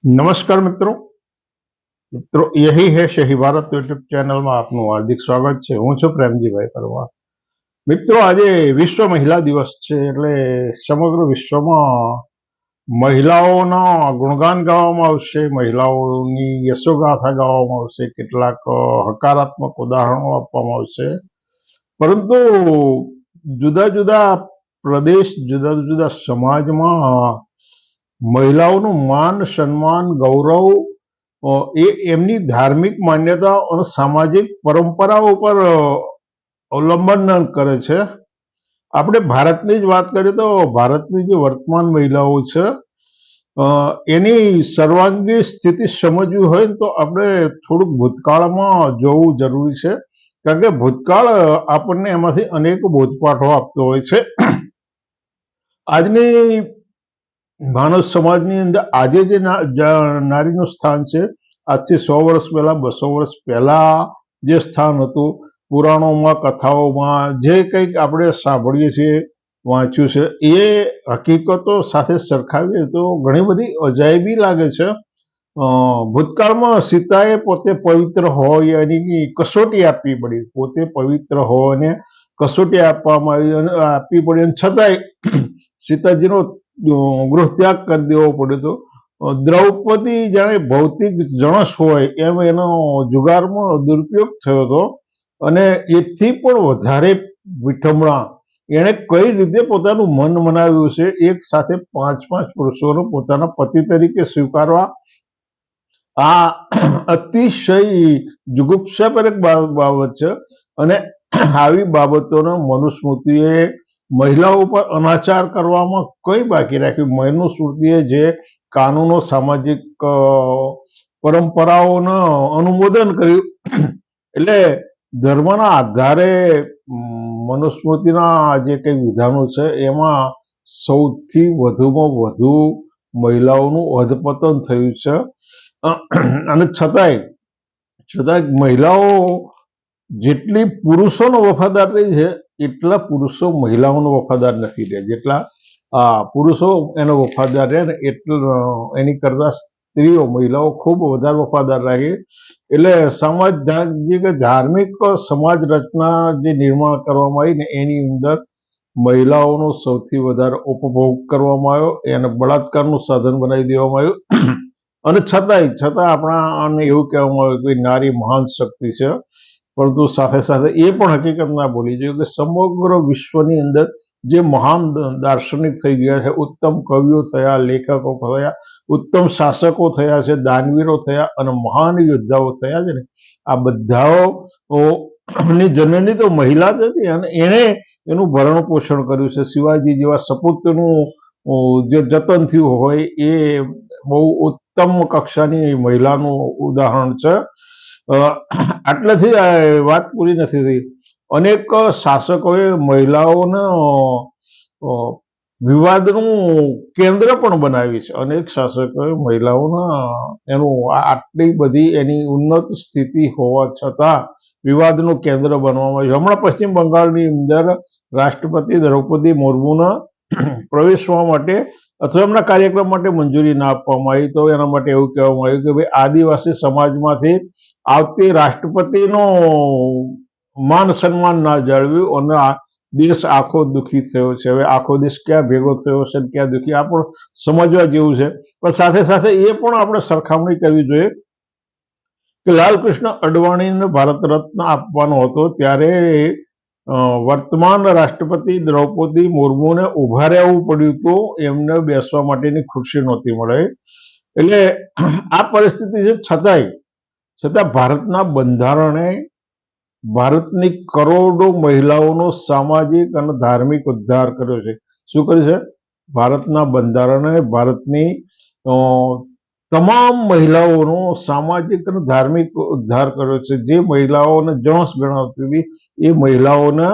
नमस्कार मित्रों मित्रों यही है सही भारत यूट्यूब चैनल में आपનું હાર્દિક સ્વાગત છે। હું છું પ્રેમજીભાઈ પરમાર। મિત્રો આજે વિશ્વ મહિલા દિવસ છે એટલે સમગ્ર વિશ્વમાં મહિલાઓના ગુણગાન ગાવામાં આવશે, મહિલાઓની યશોગાથા ગાવામાં આવશે, કેટલાક હકારાત્મક ઉદાહરણો આપવામાં આવશે। પરંતુ જુદા જુદા પ્રદેશ, જુદા જુદા સમાજમાં મહિલાઓનું માન, સન્માન, ગૌરવ એ એમની ધાર્મિક માન્યતા અને સામાજિક પરંપરાઓ પર અવલંબન કરે છે। આપણે ભારતની જ વાત કરીએ તો ભારતની જે વર્તમાન મહિલાઓ છે એની સર્વાંગી સ્થિતિ સમજવી હોય તો આપણે થોડુંક ભૂતકાળમાં જોવું જરૂરી છે, કારણ કે ભૂતકાળ આપણને એમાંથી અનેક બોધપાઠો આપતો હોય છે। આજની માનવ સમાજની અંદર આજે જે નારીનું સ્થાન છે, આજથી 100 વર્ષ પહેલા, 200 વર્ષ પહેલા જે સ્થાન હતું, પુરાણોમાં, કથાઓમાં જે કંઈક આપણે સાંભળીએ છીએ, વાંચ્યું છે, એ હકીકતો સાથે સરખાવીએ તો ઘણી બધી અજાયબી લાગે છે। ભૂતકાળમાં સીતાએ પોતે પવિત્ર હોય એની કસોટી આપવી પડી, પોતે પવિત્ર હોય અને કસોટી આપવી પડી, અને છતાંય સીતાજીનો ગૃહ ત્યાગ કરી દેવો પડ્યો હતો। દ્રૌપદી જાણે ભૌતિક જણસ હોય એમ એનો જુગારમાં દુરુપયોગ થયો હતો, અને એથી પણ વધારે વિઠમણા એણે કઈ રીતે પોતાનું મન મનાવ્યું છે, એક સાથે 5 પુરુષોને પોતાના પતિ તરીકે સ્વીકારવા, આ અતિશય જુગુપ્સાજનક બાબત છે। અને આવી બાબતોને મનુસ્મૃતિએ મહિલાઓ પર અનાચાર કરવામાં કઈ બાકી રાખ્યું। મનુસ્મૃતિએ જે કાનૂનો, સામાજિક પરંપરાઓનું અનુમોદન કર્યું, એટલે ધર્મના આધારે મનુસ્મૃતિના જે કંઈ વિધાનો છે એમાં સૌથી વધુમાં વધુ મહિલાઓનું અધપતન થયું છે। અને છતાંય મહિલાઓ જેટલી પુરુષોનો વફાદાર રહી છે એટલા પુરુષો મહિલાઓનો વફાદાર નથી રહ્યા। જેટલા પુરુષો એનો વફાદાર રહે ને એની કરતા સ્ત્રીઓ, મહિલાઓ ખૂબ વધારે વફાદાર રહે। એટલે સામાજિક ધાર્મિક સમાજ રચના જે નિર્માણ કરવામાં આવી ને એની અંદર મહિલાઓનો સૌથી વધારે ઉપભોગ કરવામાં આવ્યો, એને બળાત્કારનું સાધન બનાવી દેવામાં આવ્યું। અને છતાં આપણાને એવું કહેવામાં આવ્યું કે નારી મહાન શક્તિ છે, પરંતુ સાથે સાથે એ પણ હકીકત ના ભૂલી જોઈએ કે સમગ્ર વિશ્વની અંદર જે મહાન દાર્શનિક થઈ ગયા છે, ઉત્તમ કવિઓ થયા, લેખકો થયા, ઉત્તમ શાસકો થયા છે, દાનવીરો થયા અને મહાન યોદ્ધાઓ થયા છે ને, આ બધાઓની જનની તો મહિલા જ હતી, અને એણે એનું ભરણ પોષણ કર્યું છે। શિવાજી જેવા સપૂતનું જે જતન થયું હોય એ બહુ ઉત્તમ કક્ષાની મહિલાનું ઉદાહરણ છે। આટલેથી વાત પૂરી નથી થઈ। અનેક શાસકોએ મહિલાઓને વિવાદનું કેન્દ્ર પણ બનાવી છે। અનેક શાસકોએ મહિલાઓના એનું આટલી બધી એની ઉન્નત સ્થિતિ હોવા છતાં વિવાદનું કેન્દ્ર બનવામાં આવ્યું। હમણાં પશ્ચિમ બંગાળની અંદર રાષ્ટ્રપતિ દ્રૌપદી મુર્મુને પ્રવેશવા માટે અથવા એમના કાર્યક્રમ માટે મંજૂરી ના આપવામાં આવી, તો એના માટે એવું કહેવામાં આવ્યું કે ભાઈ આદિવાસી સમાજમાંથી આવતી રાષ્ટ્રપતિનો માન સન્માન ના જાળવ્યું અને આ દેશ આખો દુઃખી થયો છે। હવે આખો દેશ ક્યાં ભેગો થયો છે, ક્યાં દુઃખી, આ પણ સમજવા જેવું છે। પણ સાથે સાથે એ પણ આપણે સરખામણી કરવી જોઈએ કે લાલકૃષ્ણ અડવાણીને ભારત રત્ન આપવાનો હતો ત્યારે વર્તમાન રાષ્ટ્રપતિ દ્રૌપદી મુર્મુને ઉભા રહેવું પડ્યું હતું, એમને બેસવા માટેની ખુરશી નહોતી મળે। એટલે આ પરિસ્થિતિ છે, છતાં ભારતના બંધારણે ભારતની કરોડો મહિલાઓનો સામાજિક અને ધાર્મિક ઉદ્ધાર કર્યો છે। શું કર્યું છે? ભારતના બંધારણે ભારતની તમામ મહિલાઓનો સામાજિક અને ધાર્મિક ઉદ્ધાર કર્યો છે। જે મહિલાઓને જણસ ગણાવતી હતી એ મહિલાઓને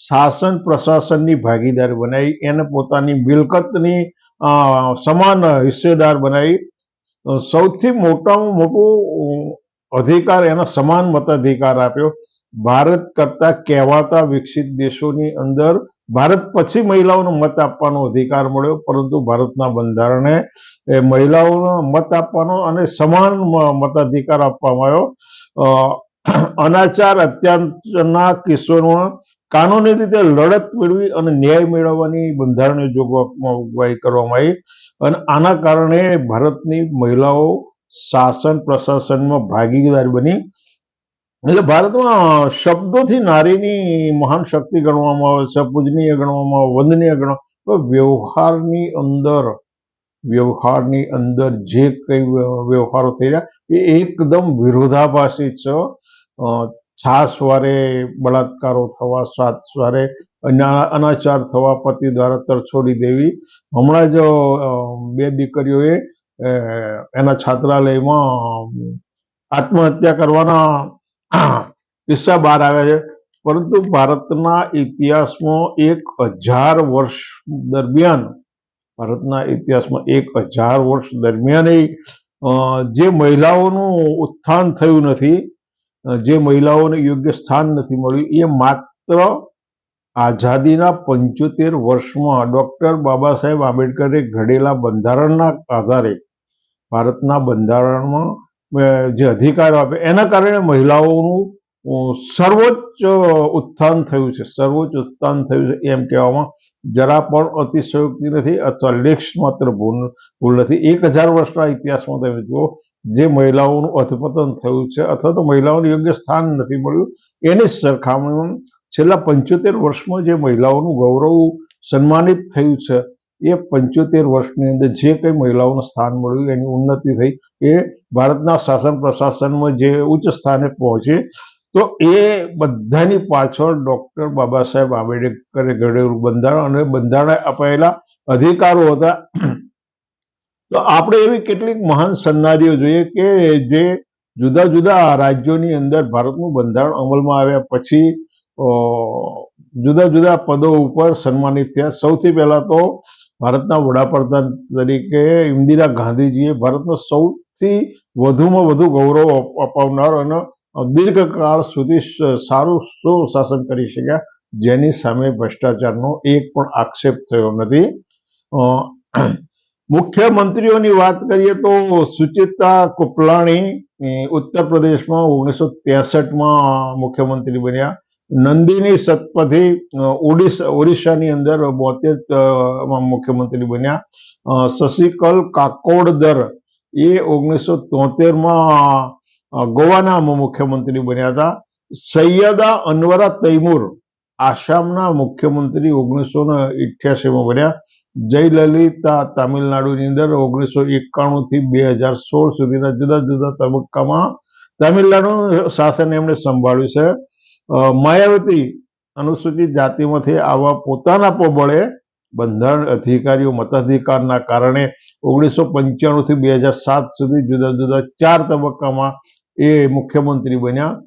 શાસન પ્રશાસનની ભાગીદાર બનાવી, એને પોતાની મિલકતની સમાન હિસ્સેદાર બનાવી, સૌથી મોટામાં મોટું અધિકાર એના સમાન મતાધિકાર આપ્યો। ભારત કરતા કહેવાતા વિકસિત દેશોની અંદર ભારત પછી મહિલાઓને મત આપવાનો અધિકાર મળ્યો, પરંતુ ભારતના બંધારણે એ મહિલાઓનો મત આપવાનો અને સમાન મતાધિકાર આપવામાં આવ્યો. અનાચાર અત્યારના કિશોરોમાં કાનૂની રીતે લડત મેળવી અને ન્યાય મેળવવાની બંધારણીય જોગવાઈ કરવામાં આવી અને આના કારણે ભારતની મહિલાઓ શાસન પ્રશાસનમાં ભાગીદાર બની. એટલે ભારતમાં શબ્દોથી નારીની મહાન શક્તિ ગણવામાં આવે છે, પૂજનીય ગણવામાં આવે, વંદનીય ગણવામાં. વ્યવહારની અંદર જે કઈ વ્યવહારો થઈ રહ્યા એ એકદમ વિરોધાભાસી છે. છાસવારે બળાત્કારો થવા, સાતવારે અનાચાર થવા, પતિ દ્વારા તરછોડી દેવી. હમણાં જ 2 દીકરીઓએ એના છાત્રાલયમાં આત્મહત્યા કરવાના કિસ્સા બહાર આવ્યા છે. પરંતુ ભારતના ઇતિહાસમાં 1000 વર્ષ દરમિયાન જે મહિલાઓનું ઉત્થાન થયું નથી, જે મહિલાઓને યોગ્ય સ્થાન નથી મળ્યું, એ માત્ર આઝાદીના 75 વર્ષમાં ડોક્ટર બાબા સાહેબ આંબેડકરે ઘડેલા બંધારણના આધારે ભારતના બંધારણમાં જે અધિકારો આપે એના કારણે મહિલાઓનું સર્વોચ્ચ ઉત્થાન થયું છે. એમ કહેવામાં જરા પણ અતિશયોક્તિ નથી અથવા લેશ માત્ર ભૂલ નથી. 1000 વર્ષના ઇતિહાસમાં તમે જુઓ, જે મહિલાઓનું અધપતન થયું છે અથવા તો મહિલાઓને યોગ્ય સ્થાન નથી મળ્યું, એની સરખામણીમાં છેલ્લા 75 વર્ષમાં જે મહિલાઓનું ગૌરવ સન્માનિત થયું છે, એ 75 વર્ષની અંદર જે કંઈ મહિલાઓનું સ્થાન મળ્યું, એની ઉન્નતિ થઈ, એ ભારતના શાસન પ્રશાસનમાં જે ઉચ્ચ સ્થાને પહોંચે, તો એ બધાની પાછળ ડોક્ટર બાબા સાહેબ આંબેડકરે ઘડેલું બંધારણ અને બંધારણે અપાયેલા અધિકારો હતા. તો આપણે એવી કેટલીક મહાન સન્નારીઓ જોઈએ કે જે જુદા જુદા રાજ્યોની અંદર ભારતનું બંધારણ અમલમાં આવ્યા પછી જુદા જુદા પદો ઉપર સન્માનિત થયા. સૌથી પહેલા તો ભારતના વડાપ્રધાન તરીકે ઇન્દિરા ગાંધીજીએ ભારતનો સૌથી વધુમાં વધુ ગૌરવ અપાવનાર અને દીર્ઘકાળ સુધી સારું સુશાસન કરી શક્યા, જેની સામે ભ્રષ્ટાચારનો એક પણ આક્ષેપ થયો નથી. મુખ્યમંત્રીઓની વાત કરીએ તો સુચિત્રા કૃપલાણી ઉત્તર પ્રદેશમાં 1963માં મુખ્યમંત્રી બન્યા. નંદિની શતપથી ઓડિશાની અંદર 72માં મુખ્યમંત્રી બન્યા. શશિકલ કાકોડદર એ 1973માં ગોવાના મુખ્યમંત્રી બન્યા હતા. સૈયદા અનવરા તૈમૂર આસામના મુખ્યમંત્રી 1988માં બન્યા. જયલલિતા તામિલનાડુની અંદર 1991 થી 2016 સુધીના જુદા જુદા તબક્કામાં તામિલનાડુનું શાસન એમણે સંભાળ્યું છે. માયાવતી અનુસૂચિત જાતિમાંથી આવા પોતાના બળે બંધારણ અધિકારીઓ મતાધિકારના કારણે 1995 થી 2007 સુધી જુદા જુદા 4 તબક્કામાં એ મુખ્યમંત્રી બન્યા.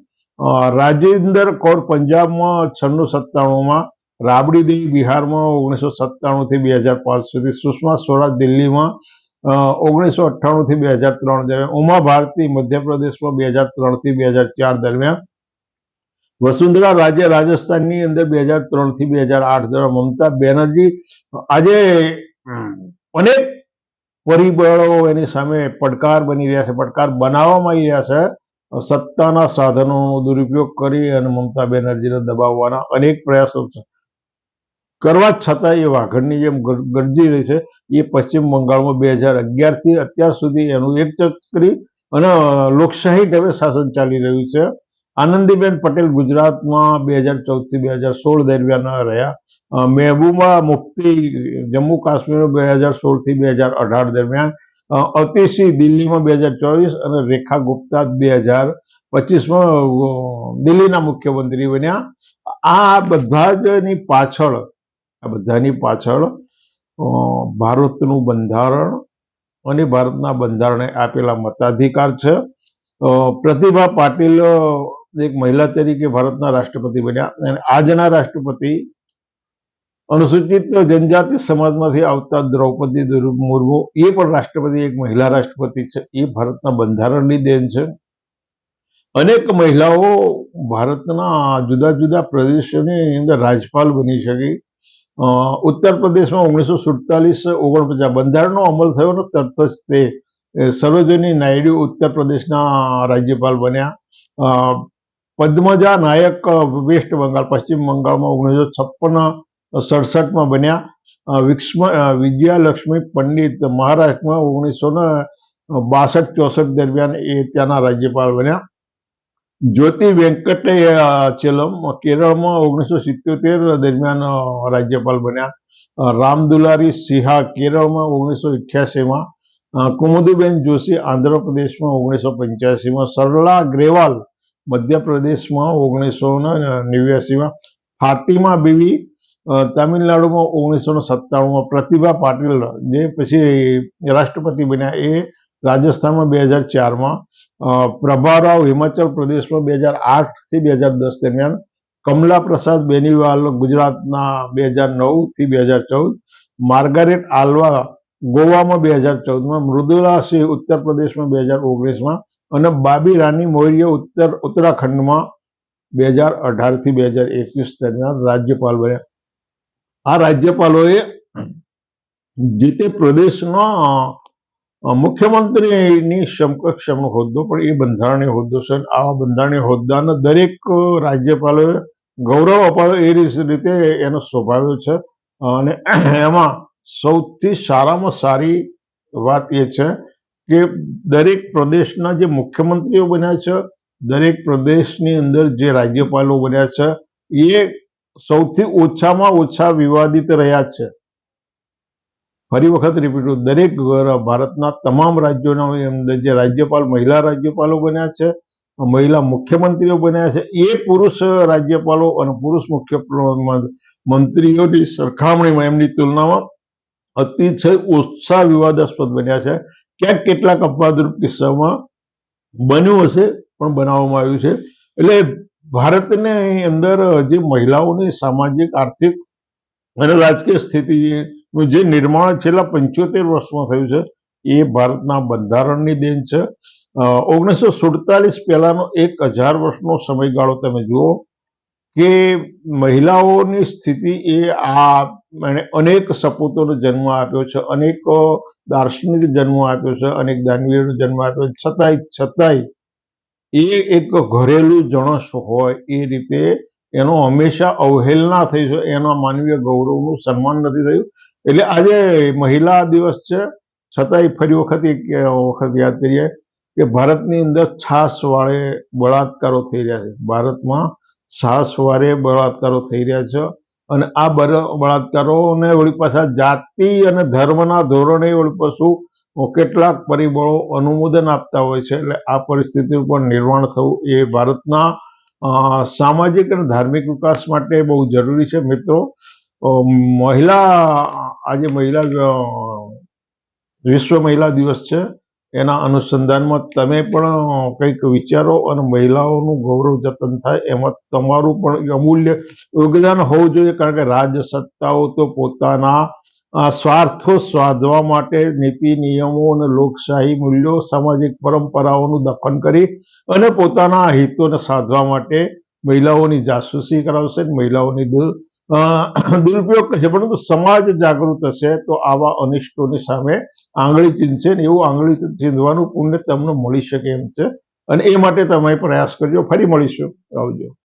રાજેન્દ્ર કૌર પંજાબમાં 96-97માં, રાબડી દેવી બિહારમાં 1997 થી 2005 સુધી, સુષ્મા સ્વરાજ દિલ્હીમાં 1998 થી 2003 દરમિયાન, ઉમા ભારતી મધ્યપ્રદેશમાં 2003 થી 2004 દરમિયાન, વસુંધરા રાજ્ય રાજસ્થાનની અંદર 2003 થી 2008 દરમિયાન, મમતા બેનર્જી આજે અનેક પરિબળો એની સામે પડકાર બની રહ્યા છે, પડકાર બનાવવામાં આવી રહ્યા છે. સત્તાના સાધનોનો દુરુપયોગ કરી અને મમતા બેનર્જીને દબાવવાના અનેક પ્રયાસો કરવા છતાં એ વાઘણની જેમ ગરજી રહી છે. એ પશ્ચિમ બંગાળમાં 2011 થી અત્યાર સુધી એનું એક ચક્રી અને લોકશાહી ઢબે શાસન ચાલી રહ્યું છે. આનંદીબેન પટેલ ગુજરાતમાં 2014 થી 2016 દરમિયાન રહ્યા. મહેબૂબા મુફ્તી જમ્મુ કાશ્મીર 2016 થી 2018 દરમિયાન, અતિશી દિલ્હીમાં 2024 અને રેખા ગુપ્તા 2025માં દિલ્હીના મુખ્યમંત્રી બન્યા. આ બધાની પાછળ ભારતનું બંધારણ અને ભારતના બંધારણે આપેલા મતાધિકાર છે. પ્રતિભા પાટીલ એક મહિલા તરીકે ભારતના રાષ્ટ્રપતિ બન્યા અને આજના રાષ્ટ્રપતિ અનુસૂચિત જનજાતિ સમાજમાંથી આવતા દ્રૌપદી મુર્મુ એ પણ રાષ્ટ્રપતિ, એક મહિલા રાષ્ટ્રપતિ છે. એ ભારતના બંધારણની દેન છે. અનેક મહિલાઓ ભારતના જુદા જુદા પ્રદેશોની અંદર રાજ્યપાલ બની શકી. ઉત્તર પ્રદેશમાં 1947-49 બંધારણનો અમલ થયો ને તરત જ તે સરોજિની નાયડુ ઉત્તર પ્રદેશના રાજ્યપાલ બન્યા. પદ્મજા નાયક વેસ્ટ બંગાળ પશ્ચિમ બંગાળમાં 1956-67 બન્યા. વિજયાલક્ષ્મી પંડિત મહારાષ્ટ્રમાં 1962-64 દરમિયાન એ ત્યાંના રાજ્યપાલ બન્યા. જ્યોતિ વેંકટચલમ કેરળમાં 1977 દરમિયાન રાજ્યપાલ બન્યા. રામદુલારી સિંહા કેરળમાં 1988માં, કુમુદુબેન જોશી આંધ્રપ્રદેશમાં 1985માં, સરલા ગ્રેવાલ મધ્યપ્રદેશમાં 1989માં, ફાતિમા બીવી તમિલનાડુમાં 1997માં, પ્રતિભા પાટીલ જે પછી રાષ્ટ્રપતિ બન્યા એ રાજસ્થાનમાં 2004માં, પ્રભારાવ હિમાચલ પ્રદેશમાં 2008થી 2010 દરમિયાન, કમલા પ્રસાદ બેનીવાલ ગુજરાતના 2009થી 2014, માર્ગારેટ આલ્વા ગોવામાં 2014માં, મૃદુલા સિંહ ઉત્તર પ્રદેશમાં 2019માં અને બાબી રાની મૌર્ય ઉત્તરાખંડમાં 2018થી 2021 દરમિયાન રાજ્યપાલ બન્યા. આ રાજ્યપાલોએ જે તે પ્રદેશના મુખ્યમંત્રીની સમકક્ષ એમનો હોદ્દો પણ એ બંધારણીય હોદ્દો છે. આવા બંધારણીય હોદ્દાને દરેક રાજ્યપાલોએ ગૌરવ અપાવ્યો એ રીતે એનો સ્વભાવ્યો છે. અને એમાં સૌથી સારામાં સારી વાત એ છે કે દરેક પ્રદેશના જે મુખ્યમંત્રીઓ બન્યા છે, દરેક પ્રદેશની અંદર જે રાજ્યપાલો બન્યા છે એ સૌથી ઓછામાં ઓછા વિવાદિત રહ્યા છે. ફરી વખત રિપીટ, દરેક ભારતના તમામ રાજ્યોના અંદર જે રાજ્યપાલ મહિલા રાજ્યપાલો બન્યા છે, મહિલા મુખ્યમંત્રીઓ બન્યા છે, એ પુરુષ રાજ્યપાલો અને પુરુષ મુખ્યમંત્રીઓની સરખામણીમાં એમની તુલનામાં અતિશય ઓછા વિવાદાસ્પદ બન્યા છે. ક્યાંક કેટલાક અપવાદરૂપ કિસ્સામાં બન્યું હશે પણ બનાવવામાં આવ્યું છે. એટલે ભારતની અંદર જે મહિલાઓની સામાજિક, આર્થિક અને રાજકીય સ્થિતિનું જે નિર્માણ છેલ્લા 75 વર્ષમાં થયું છે એ ભારતના બંધારણની દેન છે. 1947 પહેલાનો 1000 વર્ષનો સમયગાળો તમે જુઓ કે મહિલાઓની સ્થિતિ એ અનેક સપૂતોનો જન્મ આપ્યો છે, અનેક દાર્શનિક જન્મ આપ્યો છે, અનેક દાનવીરોનો જન્મ આપ્યો છે, છતાંય એ એક ઘરેલું જણસ હોય એ રીતે એનો હંમેશા અવહેલના થઈ છે, એના માનવીય ગૌરવનું સન્માન નથી થયું. એટલે આજે મહિલા દિવસ છે, છતાંય ફરી વખત યાદ કરીએ કે ભારતની અંદર છાસવારે બળાત્કારો થઈ રહ્યા છે. ભારતમાં છાસવારે બળાત્કારો થઈ રહ્યા છે અને આ બળાત્કારોને વળી પાછા જાતિ અને ધર્મના ધોરણે વળી પાછું કેટલાક પરિબળો અનુમોદન આપતા હોય છે. એટલે આ પરિસ્થિતિ ઉપર નિર્માણ થવું એ ભારતના સામાજિક અને ધાર્મિક વિકાસ માટે બહુ જરૂરી છે. મિત્રો, આજે વિશ્વ મહિલા દિવસ છે, એના અનુસંધાનમાં તમે પણ કંઈક વિચારો અને મહિલાઓનું ગૌરવ જતન થાય એમાં તમારું પણ અમૂલ્ય યોગદાન હોવું જોઈએ. કારણ કે રાજસત્તાઓ તો પોતાના સ્વાર્થો સાધવા માટે નીતિ નિયમો અને લોકશાહી મૂલ્યો, સામાજિક પરંપરાઓનું દફન કરી અને પોતાના હિતોને સાધવા માટે મહિલાઓની જાસૂસી કરાવશે, મહિલાઓની દુરુપયોગ કરશે. પરંતુ સમાજ જાગૃત હશે તો આવા અનિષ્ટોની સામે આંગળી ચીંધશે ને એવું આંગળી ચીંધવાનું પુણ્ય તમને મળી શકે એમ છે. અને એ માટે તમે પ્રયાસ કરજો. ફરી મળીશું. આવજો.